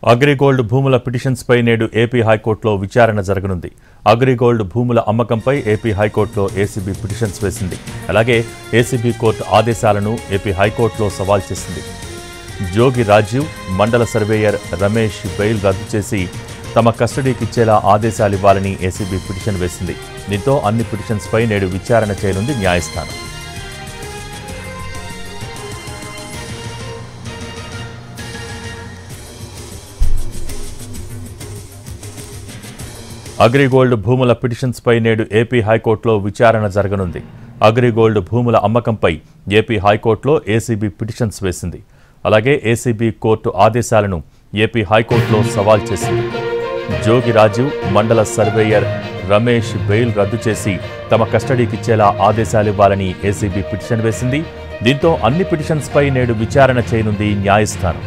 అగ్రిగోల్డ్ భూముల పిటిషన్స్పై నేడు ఏపీ హైకోర్టులో విచారణ జరగనుంది. అగ్రిగోల్డ్ భూముల అమ్మకంపై ఏపీ హైకోర్టులో ఏసీబీ పిటిషన్స్ వేసింది. అలాగే ఏసీబీ కోర్టు ఆదేశాలను ఏపీ హైకోర్టులో సవాల్ చేసింది. జోగి రాజీవ్, మండల సర్వేయర్ రమేష్ బెయిల్ రద్దు చేసి తమ కస్టడీకి ఇచ్చేలా ఆదేశాలివ్వాలని ఏసీబీ పిటిషన్ వేసింది. దీంతో అన్ని పిటిషన్స్పై నేడు విచారణ చేయనుంది న్యాయస్థానం. అగ్రిగోల్డ్ భూముల పిటిషన్స్పై నేడు ఏపీ హైకోర్టులో విచారణ జరగనుంది. అగ్రిగోల్డ్ భూముల అమ్మకంపై ఏపీ హైకోర్టులో ఏసీబీ పిటిషన్స్ వేసింది. అలాగే ఏసీబీ కోర్టు ఆదేశాలను ఏపీ హైకోర్టులో సవాల్ చేసింది. జోగి రాజీవ్, మండల సర్వేయర్ రమేష్ బెయిల్ రద్దు చేసి తమ కస్టడీకి ఇచ్చేలా ఆదేశాలివ్వాలని ఏసీబీ పిటిషన్ వేసింది. దీంతో అన్ని పిటిషన్స్పై నేడు విచారణ చేయనుంది న్యాయస్థానం.